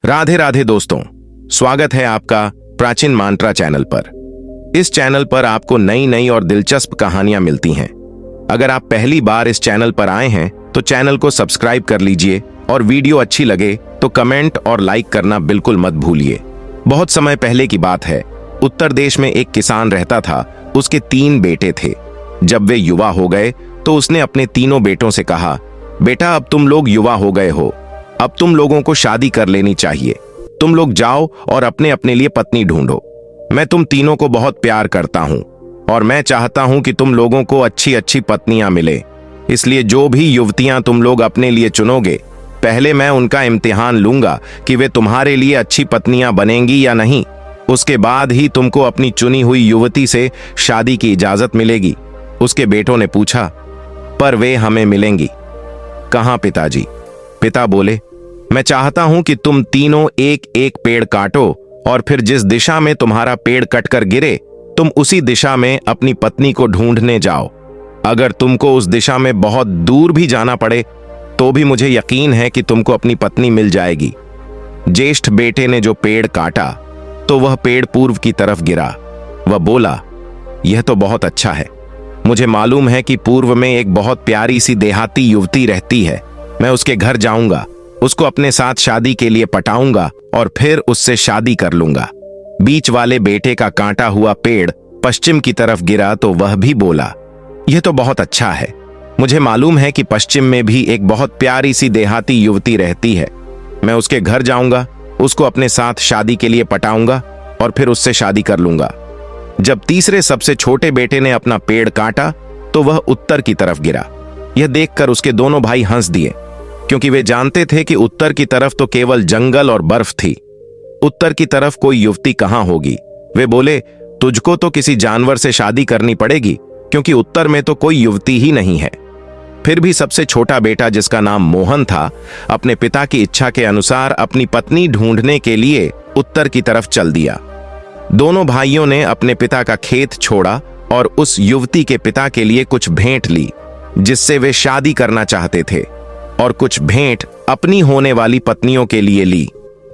राधे राधे दोस्तों, स्वागत है आपका प्राचीन मंत्रा चैनल पर। इस चैनल पर आपको नई नई और दिलचस्प कहानियां मिलती हैं। अगर आप पहली बार इस चैनल पर आए हैं तो चैनल को सब्सक्राइब कर लीजिए और वीडियो अच्छी लगे तो कमेंट और लाइक करना बिल्कुल मत भूलिए। बहुत समय पहले की बात है, उत्तर देश में एक किसान रहता था। उसके 3 बेटे थे। जब वे युवा हो गए तो उसने अपने तीनों बेटों से कहा, बेटा अब तुम लोग युवा हो गए हो, अब तुम लोगों को शादी कर लेनी चाहिए। तुम लोग जाओ और अपने अपने लिए पत्नी ढूंढो। मैं तुम तीनों को बहुत प्यार करता हूं और मैं चाहता हूं कि तुम लोगों को अच्छी अच्छी पत्नियां मिले। इसलिए जो भी युवतियां तुम लोग अपने लिए चुनोगे, पहले मैं उनका इम्तिहान लूंगा कि वे तुम्हारे लिए अच्छी पत्नियां बनेंगी या नहीं। उसके बाद ही तुमको अपनी चुनी हुई युवती से शादी की इजाजत मिलेगी। उसके बेटों ने पूछा, पर वे हमें मिलेंगी कहां पिताजी? पिता बोले, मैं चाहता हूं कि तुम तीनों एक एक पेड़ काटो और फिर जिस दिशा में तुम्हारा पेड़ कटकर गिरे तुम उसी दिशा में अपनी पत्नी को ढूंढने जाओ। अगर तुमको उस दिशा में बहुत दूर भी जाना पड़े तो भी मुझे यकीन है कि तुमको अपनी पत्नी मिल जाएगी। ज्येष्ठ बेटे ने जो पेड़ काटा तो वह पेड़ पूर्व की तरफ गिरा। वह बोला, यह तो बहुत अच्छा है। मुझे मालूम है कि पूर्व में एक बहुत प्यारी सी देहाती युवती रहती है। मैं उसके घर जाऊंगा, उसको अपने साथ शादी के लिए पटाऊंगा और फिर उससे शादी कर लूंगा। बीच वाले बेटे का काटा हुआ पेड़ पश्चिम की तरफ गिरा तो वह भी बोला, यह तो बहुत अच्छा है। मुझे मालूम है कि पश्चिम में भी एक बहुत प्यारी सी देहाती युवती रहती है। मैं उसके घर जाऊंगा, उसको अपने साथ शादी के लिए पटाऊंगा और फिर उससे शादी कर लूंगा। जब तीसरे सबसे छोटे बेटे ने अपना पेड़ काटा तो वह उत्तर की तरफ गिरा। यह देखकर उसके दोनों भाई हंस दिए, क्योंकि वे जानते थे कि उत्तर की तरफ तो केवल जंगल और बर्फ थी। उत्तर की तरफ कोई युवती कहां होगी? वे बोले, तुझको तो किसी जानवर से शादी करनी पड़ेगी, क्योंकि उत्तर में तो कोई युवती ही नहीं है। फिर भी सबसे छोटा बेटा, जिसका नाम मोहन था, अपने पिता की इच्छा के अनुसार अपनी पत्नी ढूंढने के लिए उत्तर की तरफ चल दिया। दोनों भाइयों ने अपने पिता का खेत छोड़ा और उस युवती के पिता के लिए कुछ भेंट ली जिससे वे शादी करना चाहते थे, और कुछ भेंट अपनी होने वाली पत्नियों के लिए ली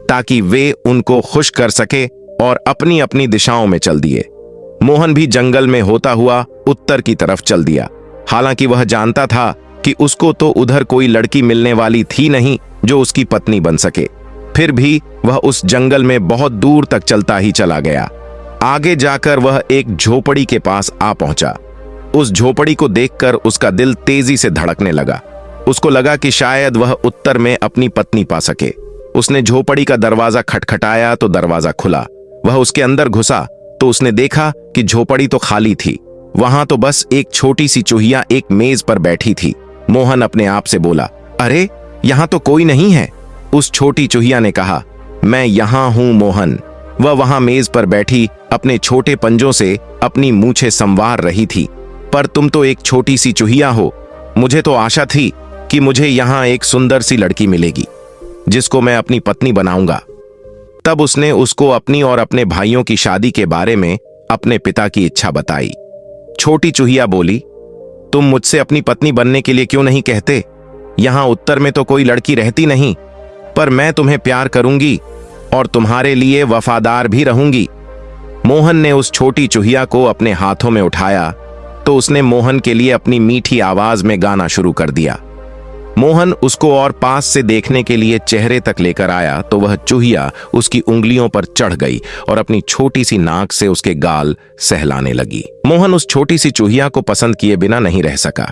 ताकि वे उनको खुश कर सके, और अपनी अपनी दिशाओं में चल दिए। मोहन भी जंगल में होता हुआ उत्तर की तरफ चल दिया। हालांकि वह जानता था कि उसको तो उधर कोई लड़की मिलने वाली थी नहीं जो उसकी पत्नी बन सके। फिर भी वह उस जंगल में बहुत दूर तक चलता ही चला गया। आगे जाकर वह एक झोपड़ी के पास आ पहुंचा। उस झोपड़ी को देखकर उसका दिल तेजी से धड़कने लगा। उसको लगा कि शायद वह उत्तर में अपनी पत्नी पा सके। उसने झोपड़ी का दरवाजा खटखटाया तो दरवाजा खुला। वह उसके अंदर घुसा तो उसने देखा कि झोपड़ी तो खाली थी। वहां तो बस एक छोटी सी चूहिया एक मेज पर बैठी थी। मोहन अपने आप से बोला, अरे यहां तो कोई नहीं है। उस छोटी चूहिया ने कहा, मैं यहां हूं मोहन। वह वहां मेज पर बैठी अपने छोटे पंजों से अपनी मूछें संवार रही थी। पर तुम तो एक छोटी सी चूहिया हो। मुझे तो आशा थी कि मुझे यहां एक सुंदर सी लड़की मिलेगी जिसको मैं अपनी पत्नी बनाऊंगा। तब उसने उसको अपनी और अपने भाइयों की शादी के बारे में अपने पिता की इच्छा बताई। छोटी चूहिया बोली, तुम मुझसे अपनी पत्नी बनने के लिए क्यों नहीं कहते? यहां उत्तर में तो कोई लड़की रहती नहीं, पर मैं तुम्हें प्यार करूंगी और तुम्हारे लिए वफादार भी रहूंगी। मोहन ने उस छोटी चूहिया को अपने हाथों में उठाया तो उसने मोहन के लिए अपनी मीठी आवाज में गाना शुरू कर दिया। मोहन उसको और पास से देखने के लिए चेहरे तक लेकर आया तो वह चूहिया उसकी उंगलियों पर चढ़ गई और अपनी छोटी सी नाक से उसके गाल सहलाने लगी। मोहन उस छोटी सी चूहिया को पसंद किए बिना नहीं रह सका।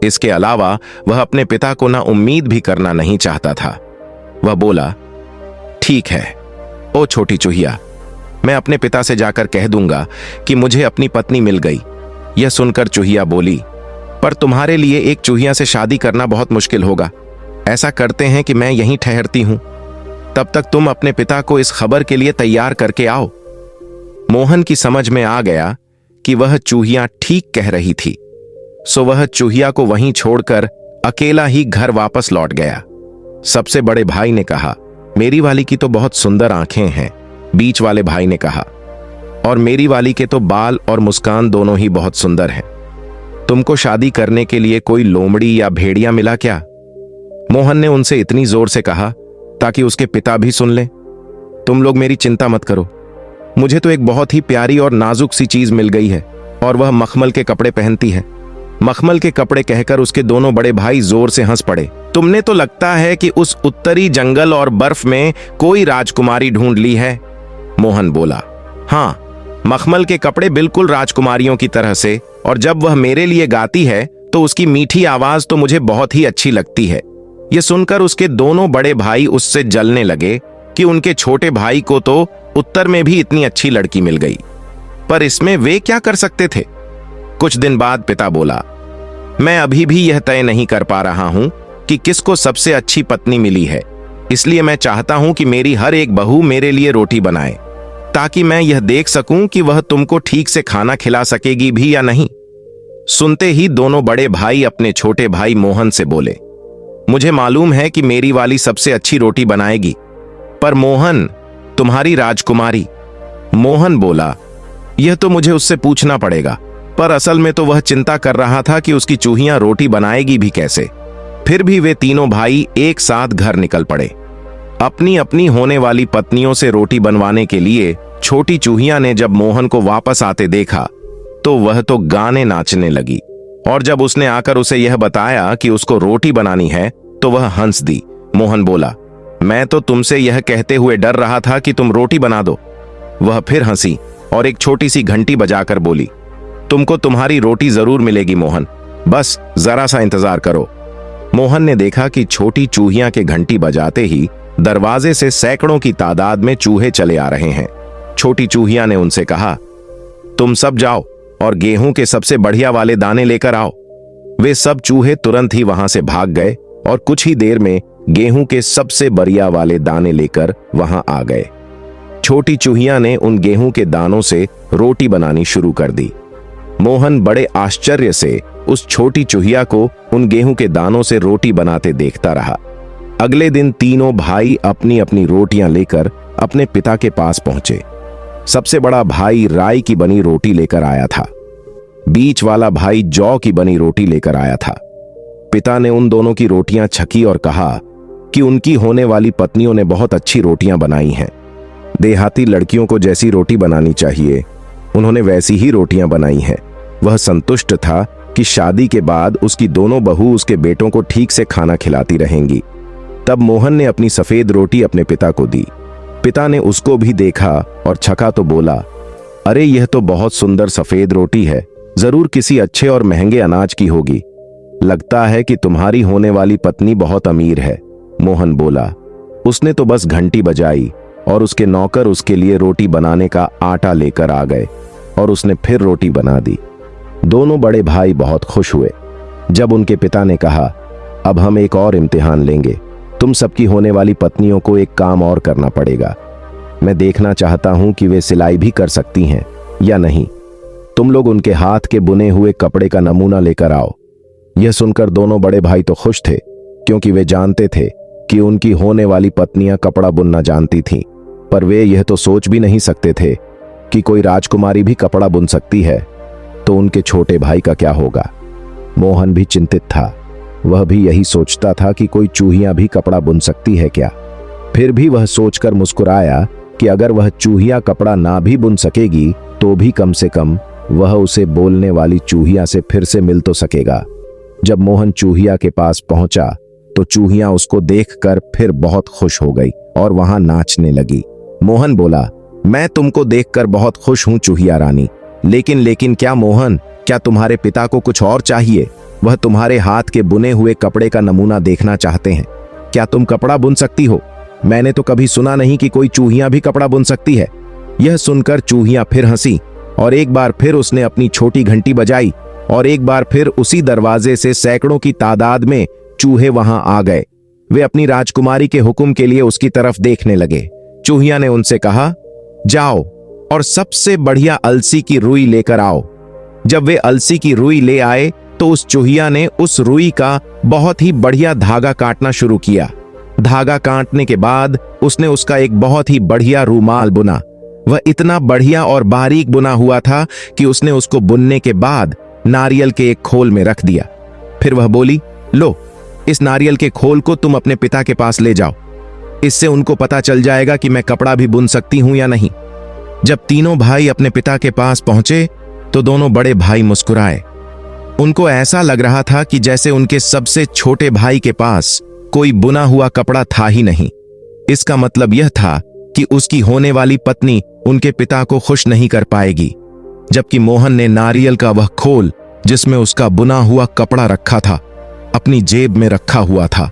इसके अलावा वह अपने पिता को ना उम्मीद भी करना नहीं चाहता था। वह बोला, ठीक है ओ छोटी चूहिया, मैं अपने पिता से जाकर कह दूंगा कि मुझे अपनी पत्नी मिल गई। यह सुनकर चूहिया बोली, पर तुम्हारे लिए एक चूहिया से शादी करना बहुत मुश्किल होगा। ऐसा करते हैं कि मैं यहीं ठहरती हूं, तब तक तुम अपने पिता को इस खबर के लिए तैयार करके आओ। मोहन की समझ में आ गया कि वह चूहिया ठीक कह रही थी, सो वह चूहिया को वहीं छोड़कर अकेला ही घर वापस लौट गया। सबसे बड़े भाई ने कहा, मेरी वाली की तो बहुत सुंदर आंखें हैं। बीच वाले भाई ने कहा, और मेरी वाली के तो बाल और मुस्कान दोनों ही बहुत सुंदर हैं। तुमको शादी करने के लिए कोई लोमड़ी या भेड़िया मिला क्या? मोहन ने उनसे इतनी जोर से कहा ताकि उसके पिता भी सुन लें। तुम लोग मेरी चिंता मत करो, मुझे तो एक बहुत ही प्यारी और नाजुक सी चीज मिल गई है और वह मखमल के कपड़े पहनती है। मखमल के कपड़े कहकर उसके दोनों बड़े भाई जोर से हंस पड़े। तुमने तो लगता है कि उस उत्तरी जंगल और बर्फ में कोई राजकुमारी ढूंढ ली है, मोहन बोला। हाँ, मखमल के कपड़े बिल्कुल राजकुमारियों की तरह से, और जब वह मेरे लिए गाती है तो उसकी मीठी आवाज तो मुझे बहुत ही अच्छी लगती है। यह सुनकर उसके दोनों बड़े भाई उससे जलने लगे कि उनके छोटे भाई को तो उत्तर में भी इतनी अच्छी लड़की मिल गई, पर इसमें वे क्या कर सकते थे। कुछ दिन बाद पिता बोला, मैं अभी भी यह तय नहीं कर पा रहा हूं कि किसको सबसे अच्छी पत्नी मिली है, इसलिए मैं चाहता हूं कि मेरी हर एक बहू मेरे लिए रोटी बनाए, ताकि मैं यह देख सकूं कि वह तुमको ठीक से खाना खिला सकेगी भी या नहीं। सुनते ही दोनों बड़े भाई अपने छोटे भाई मोहन से बोले, मुझे मालूम है कि मेरी वाली सबसे अच्छी रोटी बनाएगी, पर मोहन, तुम्हारी राजकुमारी। मोहन बोला, यह तो मुझे उससे पूछना पड़ेगा, पर असल में तो वह चिंता कर रहा था कि उसकी चूहियां रोटी बनाएगी भी कैसे। फिर भी वे तीनों भाई एक साथ घर निकल पड़े। अपनी अपनी होने वाली पत्नियों से रोटी बनवाने के लिए छोटी चूहिया ने जब मोहन को वापस आते देखा तो वह तो गाने नाचने लगी, और जब उसने आकर उसे यह बताया कि उसको रोटी बनानी है तो वह हंस दी। मोहन बोला, मैं तो तुमसे यह कहते हुए डर रहा था कि तुम रोटी बना दो। वह फिर हंसी और एक छोटी सी घंटी बजाकर बोली, तुमको तुम्हारी रोटी जरूर मिलेगी मोहन, बस जरा सा इंतजार करो। मोहन ने देखा कि छोटी चूहिया के घंटी बजाते ही दरवाजे से सैकड़ों की तादाद में चूहे चले आ रहे हैं। छोटी चूहिया ने उनसे कहा, तुम सब जाओ और गेहूं के सबसे बढ़िया वाले दाने लेकर आओ। वे सब चूहे तुरंत ही वहां से भाग गए और कुछ ही देर में गेहूं के सबसे बढ़िया वाले दाने लेकर वहां आ गए। छोटी चूहिया ने उन गेहूं के दानों से रोटी बनानी शुरू कर दी। मोहन बड़े आश्चर्य से उस छोटी चूहिया को उन गेहूं के दानों से रोटी बनाते देखता रहा। अगले दिन तीनों भाई अपनी अपनी रोटियां लेकर अपने पिता के पास पहुंचे। सबसे बड़ा भाई राई की बनी रोटी लेकर आया था, बीच वाला भाई जौ की बनी रोटी लेकर आया था। पिता ने उन दोनों की रोटियां छकी और कहा कि उनकी होने वाली पत्नियों ने बहुत अच्छी रोटियां बनाई हैं। देहाती लड़कियों को जैसी रोटी बनानी चाहिए उन्होंने वैसी ही रोटियां बनाई हैं। वह संतुष्ट था कि शादी के बाद उसकी दोनों बहू उसके बेटों को ठीक से खाना खिलाती रहेंगी। तब मोहन ने अपनी सफेद रोटी अपने पिता को दी। पिता ने उसको भी देखा और छका तो बोला, अरे यह तो बहुत सुंदर सफेद रोटी है, जरूर किसी अच्छे और महंगे अनाज की होगी। लगता है कि तुम्हारी होने वाली पत्नी बहुत अमीर है, मोहन बोला। उसने तो बस घंटी बजाई और उसके नौकर उसके लिए रोटी बनाने का आटा लेकर आ गए और उसने फिर रोटी बना दी। दोनों बड़े भाई बहुत खुश हुए। जब उनके पिता ने कहा, अब हम एक और इम्तिहान लेंगे, तुम सबकी होने वाली पत्नियों को एक काम और करना पड़ेगा। मैं देखना चाहता हूं कि वे सिलाई भी कर सकती हैं या नहीं। तुम लोग उनके हाथ के बुने हुए कपड़े का नमूना लेकर आओ। यह सुनकर दोनों बड़े भाई तो खुश थे, क्योंकि वे जानते थे कि उनकी होने वाली पत्नियां कपड़ा बुनना जानती थीं, पर वे यह तो सोच भी नहीं सकते थे कि कोई राजकुमारी भी कपड़ा बुन सकती है, तो उनके छोटे भाई का क्या होगा। मोहन भी चिंतित था, वह भी यही सोचता था कि कोई चूहिया भी कपड़ा बुन सकती है क्या। फिर भी वह सोचकर मुस्कुराया कि अगर वह चूहिया कपड़ा ना भी बुन सकेगी तो भी कम से कम वह उसे बोलने वाली चूहिया से फिर से मिल तो सकेगा। जब मोहन चूहिया के पास पहुंचा तो चूहिया उसको देखकर फिर बहुत खुश हो गई और वहां नाचने लगी। मोहन बोला, मैं तुमको देखकर बहुत खुश हूं चूहिया रानी, लेकिन क्या मोहन, क्या तुम्हारे पिता को कुछ और चाहिए? वह तुम्हारे हाथ के बुने हुए कपड़े का नमूना देखना चाहते हैं। क्या तुम कपड़ा बुन सकती हो? मैंने तो कभी सुना नहीं कि कोई चूहिया भी कपड़ा बुन सकती है। यह सुनकर चूहिया फिर हंसी और एक बार फिर उसने अपनी छोटी घंटी बजाई और एक बार फिर उसी दरवाजे से सैकड़ों की तादाद में चूहे वहां आ गए। वे अपनी राजकुमारी के हुक्म के लिए उसकी तरफ देखने लगे। चूहिया ने उनसे कहा, जाओ और सबसे बढ़िया अलसी की रुई लेकर आओ। जब वे अलसी की रुई ले आए तो उस चूहिया ने उस रुई का बहुत ही बढ़िया धागा काटना शुरू किया। धागा काटने के बाद उसने उसका एक बहुत ही बढ़िया रूमाल बुना। वह इतना बढ़िया और बारीक बुना हुआ था कि उसने उसको बुनने के बाद नारियल के एक खोल में रख दिया। फिर वह बोली, लो, इस नारियल के खोल को तुम अपने पिता के पास ले जाओ। इससे उनको पता चल जाएगा कि मैं कपड़ा भी बुन सकती हूं या नहीं। जब तीनों भाई अपने पिता के पास पहुंचे तो दोनों बड़े भाई मुस्कुराए। उनको ऐसा लग रहा था कि जैसे उनके सबसे छोटे भाई के पास कोई बुना हुआ कपड़ा था ही नहीं। इसका मतलब यह था कि उसकी होने वाली पत्नी उनके पिता को खुश नहीं कर पाएगी। जबकि मोहन ने नारियल का वह खोल जिसमें उसका बुना हुआ कपड़ा रखा था अपनी जेब में रखा हुआ था।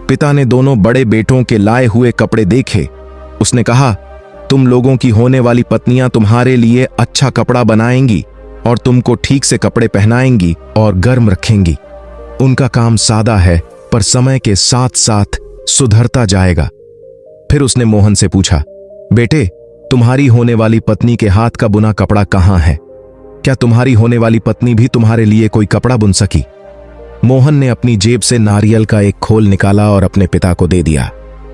पिता ने दोनों बड़े बेटों के लाए हुए कपड़े देखे। उसने कहा, तुम लोगों की होने वाली पत्नियां तुम्हारे लिए अच्छा कपड़ा बनाएंगी और तुमको ठीक से कपड़े पहनाएंगी और गर्म रखेंगी। उनका काम सादा है पर समय के साथ साथ सुधरता जाएगा। फिर उसने मोहन से पूछा, बेटे, तुम्हारी होने वाली पत्नी के हाथ का बुना कपड़ा कहाँ है? क्या तुम्हारी होने वाली पत्नी भी तुम्हारे लिए कोई कपड़ा बुन सकी? मोहन ने अपनी जेब से नारियल का एक खोल निकाला और अपने पिता को दे दिया।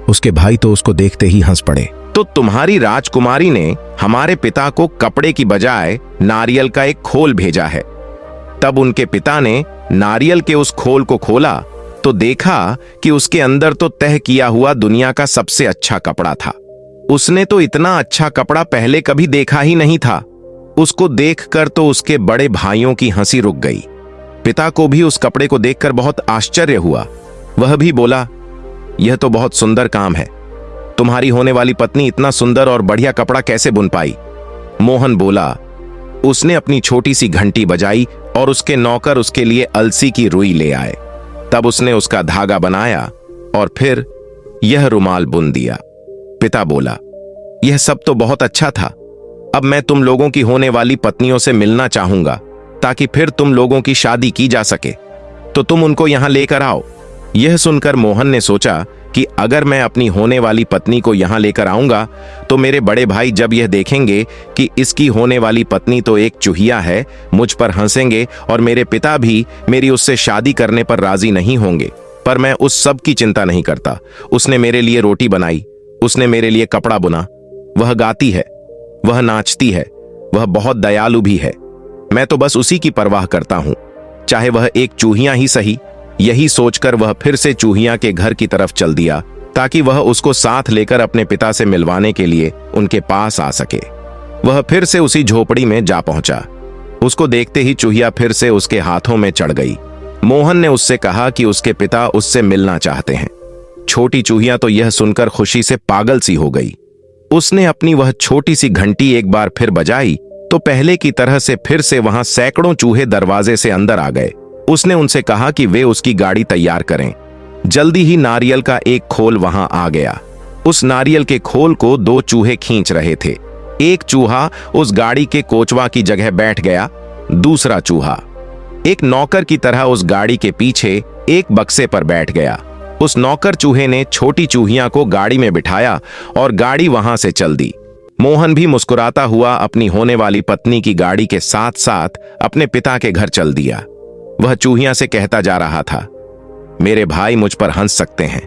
उसके भाई तो उसको देखते ही हंस पड़े। तो तुम्हारी राजकुमारी ने हमारे पिता को कपड़े की बजाय नारियल का एक खोल भेजा है। तब उनके पिता ने नारियल के उस खोल को खोला तो देखा कि उसके अंदर तो तह किया हुआ दुनिया का सबसे अच्छा कपड़ा था। उसने तो इतना अच्छा कपड़ा पहले कभी देखा ही नहीं था। उसको देखकर तो उसके बड़े भाइयों की हंसी रुक गई। पिता को भी उस कपड़े को देखकर बहुत आश्चर्य हुआ। वह भी बोला, यह तो बहुत सुंदर काम है। तुम्हारी होने वाली पत्नी इतना सुंदर और बढ़िया कपड़ा कैसे बुन पाई? मोहन बोला, उसने अपनी छोटी सी घंटी बजाई और उसके नौकर उसके लिए अलसी की रुई ले आए। तब उसने उसका धागा बनाया और फिर यह रुमाल बुन दिया। पिता बोला, यह सब तो बहुत अच्छा था। अब मैं तुम लोगों की होने वाली पत्नियों से मिलना चाहूंगा ताकि फिर तुम लोगों की शादी की जा सके। तो तुम उनको यहां लेकर आओ। यह सुनकर मोहन ने सोचा कि अगर मैं अपनी होने वाली पत्नी को यहां लेकर आऊंगा तो मेरे बड़े भाई जब यह देखेंगे कि इसकी होने वाली पत्नी तो एक चूहिया है, मुझ पर हंसेंगे और मेरे पिता भी मेरी उससे शादी करने पर राजी नहीं होंगे। पर मैं उस सब की चिंता नहीं करता। उसने मेरे लिए रोटी बनाई, उसने मेरे लिए कपड़ा बुना, वह गाती है, वह नाचती है, वह बहुत दयालु भी है। मैं तो बस उसी की परवाह करता हूं, चाहे वह एक चूहिया ही सही। यही सोचकर वह फिर से चूहिया के घर की तरफ चल दिया ताकि वह उसको साथ लेकर अपने पिता से मिलवाने के लिए उनके पास आ सके। वह फिर से उसी झोपड़ी में जा पहुंचा। उसको देखते ही चूहिया फिर से उसके हाथों में चढ़ गई। मोहन ने उससे कहा कि उसके पिता उससे मिलना चाहते हैं। छोटी चूहिया तो यह सुनकर खुशी से पागल सी हो गई। उसने अपनी वह छोटी सी घंटी एक बार फिर बजाई तो पहले की तरह से फिर से वहां सैकड़ों चूहे दरवाजे से अंदर आ गए। उसने उनसे कहा कि वे उसकी गाड़ी तैयार करें। जल्दी ही नारियल का एक खोल वहां आ गया। उस नारियल के खोल को दो चूहे खींच रहे थे। एक चूहा उस गाड़ी के कोचवा की जगह बैठ गया। दूसरा चूहा एक नौकर की तरह उस गाड़ी के पीछे एक बक्से पर बैठ गया। उस नौकर चूहे ने छोटी चूहिया को गाड़ी में बिठाया और गाड़ी वहां से चल दी। मोहन भी मुस्कुराता हुआ अपनी होने वाली पत्नी की गाड़ी के साथ साथ अपने पिता के घर चल दिया। वह चूहिया से कहता जा रहा था, मेरे भाई मुझ पर हंस सकते हैं,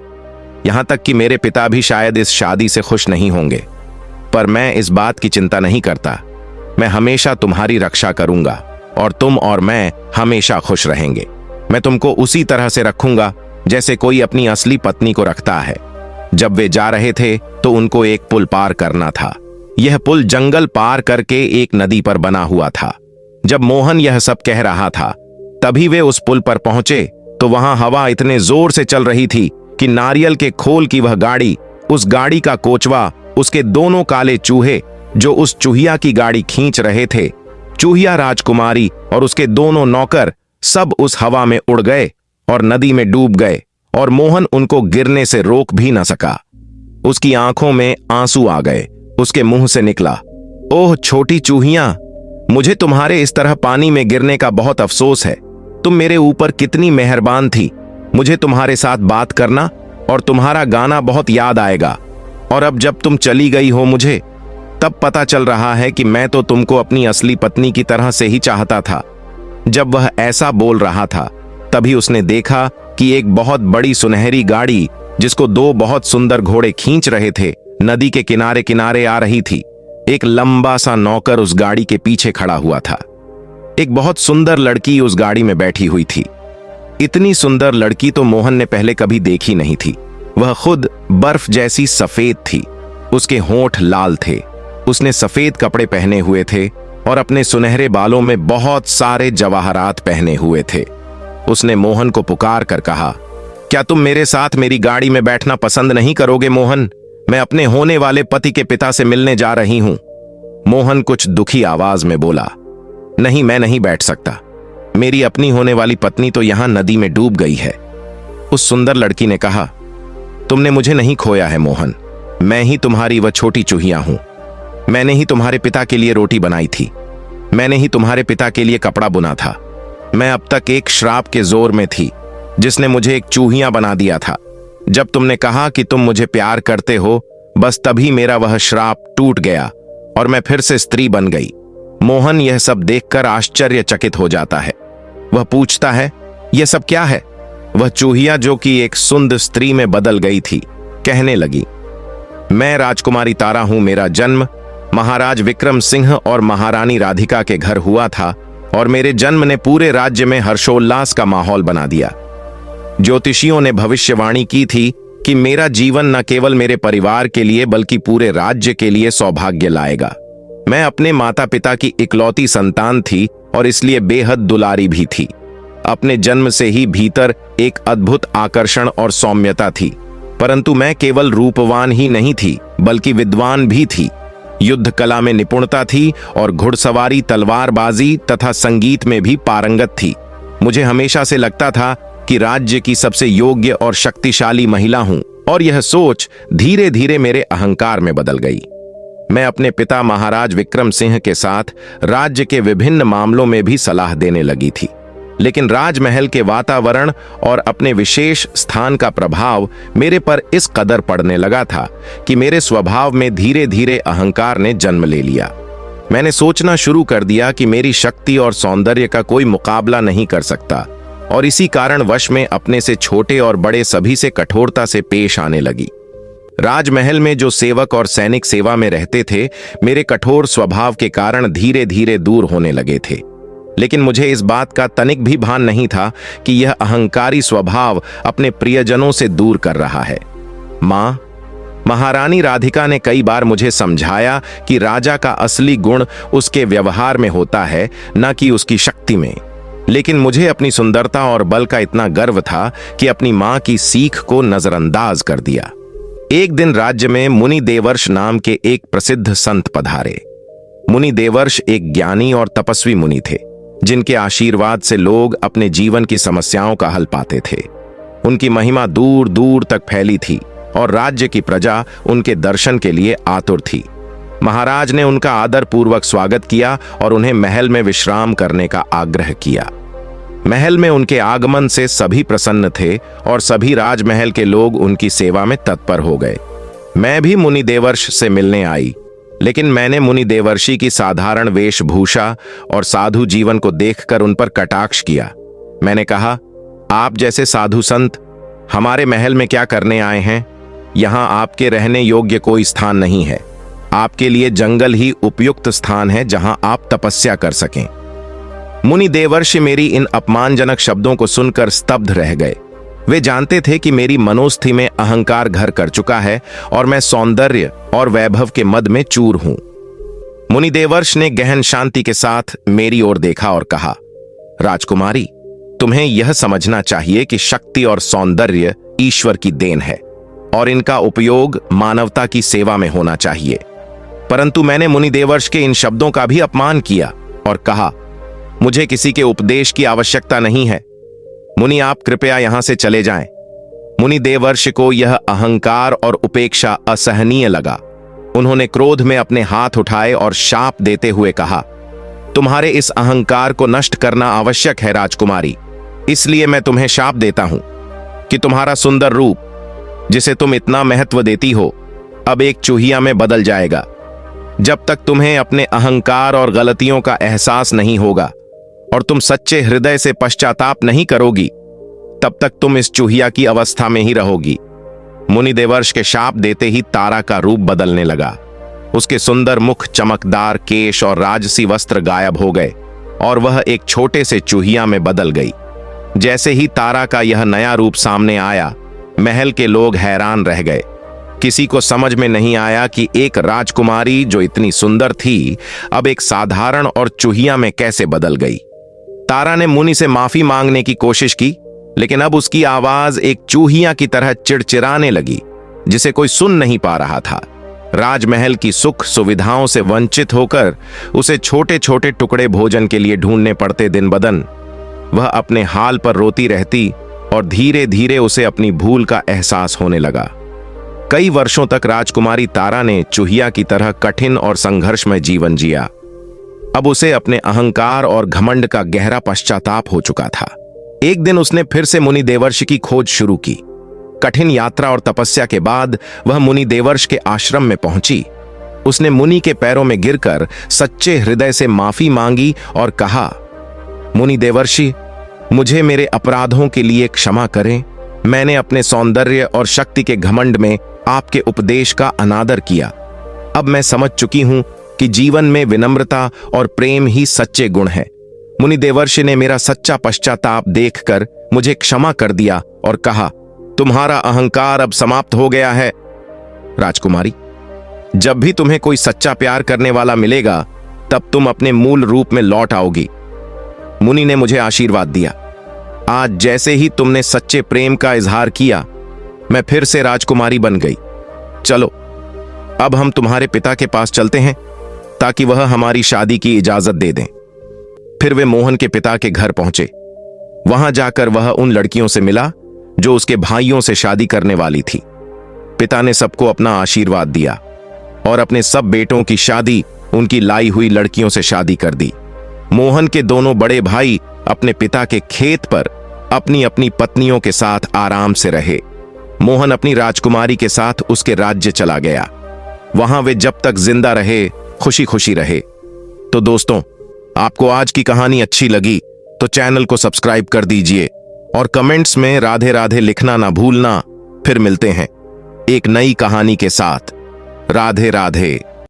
यहां तक कि मेरे पिता भी शायद इस शादी से खुश नहीं होंगे, पर मैं इस बात की चिंता नहीं करता। मैं हमेशा तुम्हारी रक्षा करूंगा और तुम और मैं हमेशा खुश रहेंगे। मैं तुमको उसी तरह से रखूंगा जैसे कोई अपनी असली पत्नी को रखता है। जब वे जा रहे थे तो उनको एक पुल पार करना था। यह पुल जंगल पार करके एक नदी पर बना हुआ था। जब मोहन यह सब कह रहा था तभी वे उस पुल पर पहुंचे तो वहां हवा इतने जोर से चल रही थी कि नारियल के खोल की वह गाड़ी, उस गाड़ी का कोचवा, उसके दोनों काले चूहे जो उस चूहिया की गाड़ी खींच रहे थे, चूहिया राजकुमारी और उसके दोनों नौकर सब उस हवा में उड़ गए और नदी में डूब गए और मोहन उनको गिरने से रोक भी न सका। उसकी आंखों में आंसू आ गए। उसके मुंह से निकला, ओह छोटी चूहिया, मुझे तुम्हारे इस तरह पानी में गिरने का बहुत अफसोस है। तुम मेरे ऊपर कितनी मेहरबान थी। मुझे तुम्हारे साथ बात करना और तुम्हारा गाना बहुत याद आएगा। और अब जब तुम चली गई हो मुझे तब पता चल रहा है कि मैं तो तुमको अपनी असली पत्नी की तरह से ही चाहता था। जब वह ऐसा बोल रहा था तभी उसने देखा कि एक बहुत बड़ी सुनहरी गाड़ी जिसको दो बहुत सुंदर घोड़े खींच रहे थे नदी के किनारे किनारे आ रही थी। एक लंबा सा नौकर उस गाड़ी के पीछे खड़ा हुआ था। एक बहुत सुंदर लड़की उस गाड़ी में बैठी हुई थी। इतनी सुंदर लड़की तो मोहन ने पहले कभी देखी नहीं थी। वह खुद बर्फ जैसी सफेद थी। उसके होंठ लाल थे। उसने सफेद कपड़े पहने हुए थे और अपने सुनहरे बालों में बहुत सारे जवाहरात पहने हुए थे। उसने मोहन को पुकार कर कहा, क्या तुम मेरे साथ मेरी गाड़ी में बैठना पसंद नहीं करोगे मोहन? मैं अपने होने वाले पति के पिता से मिलने जा रही हूं। मोहन कुछ दुखी आवाज में बोला, नहीं, मैं नहीं बैठ सकता। मेरी अपनी होने वाली पत्नी तो यहां नदी में डूब गई है। उस सुंदर लड़की ने कहा, तुमने मुझे नहीं खोया है मोहन, मैं ही तुम्हारी वह छोटी चूहिया हूं। मैंने ही तुम्हारे पिता के लिए रोटी बनाई थी। मैंने ही तुम्हारे पिता के लिए कपड़ा बुना था। मैं अब तक एक श्राप के जोर में थी जिसने मुझे एक चूहिया बना दिया था। जब तुमने कहा कि तुम मुझे प्यार करते हो, बस तभी मेरा वह श्राप टूट गया और मैं फिर से स्त्री बन गई। मोहन यह सब देखकर आश्चर्यचकित हो जाता है। वह पूछता है, यह सब क्या है? वह चूहिया, जो कि एक सुंदर स्त्री में बदल गई थी, कहने लगी, मैं राजकुमारी तारा हूं। मेरा जन्म महाराज विक्रम सिंह और महारानी राधिका के घर हुआ था और मेरे जन्म ने पूरे राज्य में हर्षोल्लास का माहौल बना दिया। ज्योतिषियों ने भविष्यवाणी की थी कि मेरा जीवन न केवल मेरे परिवार के लिए बल्कि पूरे राज्य के लिए सौभाग्य लाएगा। मैं अपने माता पिता की इकलौती संतान थी और इसलिए बेहद दुलारी भी थी। अपने जन्म से ही भीतर एक अद्भुत आकर्षण और सौम्यता थी, परंतु मैं केवल रूपवान ही नहीं थी बल्कि विद्वान भी थी। युद्ध कला में निपुणता थी और घुड़सवारी, तलवारबाजी तथा संगीत में भी पारंगत थी। मुझे हमेशा से लगता था कि राज्य की सबसे योग्य और शक्तिशाली महिला हूं और यह सोच धीरे धीरे मेरे अहंकार में बदल गई। मैं अपने पिता महाराज विक्रम सिंह के साथ राज्य के विभिन्न मामलों में भी सलाह देने लगी थी, लेकिन राजमहल के वातावरण और अपने विशेष स्थान का प्रभाव मेरे पर इस कदर पड़ने लगा था कि मेरे स्वभाव में धीरे धीरे अहंकार ने जन्म ले लिया। मैंने सोचना शुरू कर दिया कि मेरी शक्ति और सौंदर्य का कोई मुकाबला नहीं कर सकता और इसी कारण वश में अपने से छोटे और बड़े सभी से कठोरता से पेश आने लगी। राजमहल में जो सेवक और सैनिक सेवा में रहते थे, मेरे कठोर स्वभाव के कारण धीरे धीरे दूर होने लगे थे, लेकिन मुझे इस बात का तनिक भी भान नहीं था कि यह अहंकारी स्वभाव अपने प्रियजनों से दूर कर रहा है। मां, महारानी राधिका ने कई बार मुझे समझाया कि राजा का असली गुण उसके व्यवहार में होता है, न कि उसकी शक्ति में, लेकिन मुझे अपनी सुंदरता और बल का इतना गर्व था कि अपनी मां की सीख को नजरअंदाज कर दिया। एक दिन राज्य में मुनि देवर्ष नाम के एक प्रसिद्ध संत पधारे। मुनि देवर्ष एक ज्ञानी और तपस्वी मुनि थे, जिनके आशीर्वाद से लोग अपने जीवन की समस्याओं का हल पाते थे। उनकी महिमा दूर दूर तक फैली थी और राज्य की प्रजा उनके दर्शन के लिए आतुर थी। महाराज ने उनका आदर पूर्वक स्वागत किया और उन्हें महल में विश्राम करने का आग्रह किया। महल में उनके आगमन से सभी प्रसन्न थे और सभी राजमहल के लोग उनकी सेवा में तत्पर हो गए। मैं भी मुनि देवर्ष से मिलने आई, लेकिन मैंने मुनि देवर्षि की साधारण वेशभूषा और साधु जीवन को देखकर उन पर कटाक्ष किया। मैंने कहा, आप जैसे साधु संत हमारे महल में क्या करने आए हैं? यहां आपके रहने योग्य कोई स्थान नहीं है। आपके लिए जंगल ही उपयुक्त स्थान है जहां आप तपस्या कर सकें। मुनि देवर्षि मेरी इन अपमानजनक शब्दों को सुनकर स्तब्ध रह गए। वे जानते थे कि मेरी मनोस्थिति में अहंकार घर कर चुका है और मैं सौंदर्य और वैभव के मद में चूर हूं। मुनि देवर्ष ने गहन शांति के साथ मेरी ओर देखा और कहा, राजकुमारी, तुम्हें यह समझना चाहिए कि शक्ति और सौंदर्य ईश्वर की देन है और इनका उपयोग मानवता की सेवा में होना चाहिए। परंतु मैंने मुनि देवर्ष के इन शब्दों का भी अपमान किया और कहा, मुझे किसी के उपदेश की आवश्यकता नहीं है। मुनि, आप कृपया यहां से चले जाएं। मुनि देवर्षि को यह अहंकार और उपेक्षा असहनीय लगा। उन्होंने क्रोध में अपने हाथ उठाए और शाप देते हुए कहा, तुम्हारे इस अहंकार को नष्ट करना आवश्यक है राजकुमारी, इसलिए मैं तुम्हें शाप देता हूं कि तुम्हारा सुंदर रूप, जिसे तुम इतना महत्व देती हो, अब एक चूहिया में बदल जाएगा। जब तक तुम्हें अपने अहंकार और गलतियों का एहसास नहीं होगा और तुम सच्चे हृदय से पश्चाताप नहीं करोगी, तब तक तुम इस चूहिया की अवस्था में ही रहोगी। मुनि देवर्ष के शाप देते ही तारा का रूप बदलने लगा। उसके सुंदर मुख, चमकदार केश और राजसी वस्त्र गायब हो गए और वह एक छोटे से चूहिया में बदल गई। जैसे ही तारा का यह नया रूप सामने आया, महल के लोग हैरान रह गए किसी को समझ में नहीं आया कि एक राजकुमारी जो इतनी सुंदर थी अब एक साधारण और चूहिया में कैसे बदल गई। तारा ने मुनि से माफी मांगने की कोशिश की, लेकिन अब उसकी आवाज एक चूहिया की तरह चिड़चिड़ाने लगी जिसे कोई सुन नहीं पा रहा था। राजमहल की सुख सुविधाओं से वंचित होकर उसे छोटे छोटे टुकड़े भोजन के लिए ढूंढने पड़ते दिन बदन। वह अपने हाल पर रोती रहती और धीरे धीरे उसे अपनी भूल का एहसास होने लगा। कई वर्षों तक राजकुमारी तारा ने चूहिया की तरह कठिन और संघर्षमय जीवन जिया। अब उसे अपने अहंकार और घमंड का गहरा पश्चाताप हो चुका था। एक दिन उसने फिर से मुनि देवर्षि की खोज शुरू की। कठिन यात्रा और तपस्या के बाद वह मुनि देवर्षि के आश्रम में पहुंची। उसने मुनि के पैरों में गिरकर सच्चे हृदय से माफी मांगी और कहा, मुनि देवर्षि, मुझे मेरे अपराधों के लिए क्षमा करें। मैंने अपने सौंदर्य और शक्ति के घमंड में आपके उपदेश का अनादर किया। अब मैं समझ चुकी हूं कि जीवन में विनम्रता और प्रेम ही सच्चे गुण हैं। मुनि देवर्षि ने मेरा सच्चा पश्चाताप देखकर मुझे क्षमा कर दिया और कहा, तुम्हारा अहंकार अब समाप्त हो गया है। राजकुमारी, जब भी तुम्हें कोई सच्चा प्यार करने वाला मिलेगा तब तुम अपने मूल रूप में लौट आओगी। मुनि ने मुझे आशीर्वाद दिया। आज जैसे ही तुमने सच्चे प्रेम का इजहार किया, मैं फिर से राजकुमारी बन गई। चलो, अब हम तुम्हारे पिता के पास चलते हैं ताकि वह हमारी शादी की इजाजत दे दें। फिर वे मोहन के पिता के घर पहुंचे। वहां जाकर वह उन लड़कियों से मिला जो उसके भाइयों से शादी करने वाली थी। पिता ने सबको अपना आशीर्वाद दिया और अपने सब बेटों की शादी उनकी लाई हुई लड़कियों से शादी कर दी। मोहन के दोनों बड़े भाई अपने पिता के खेत पर अपनी अपनी पत्नियों के साथ आराम से रहे। मोहन अपनी राजकुमारी के साथ उसके राज्य चला गया। वहां वे जब तक जिंदा रहे खुशी खुशी रहे। तो दोस्तों, आपको आज की कहानी अच्छी लगी तो चैनल को सब्सक्राइब कर दीजिए और कमेंट्स में राधे राधे लिखना ना भूलना। फिर मिलते हैं एक नई कहानी के साथ। राधे राधे।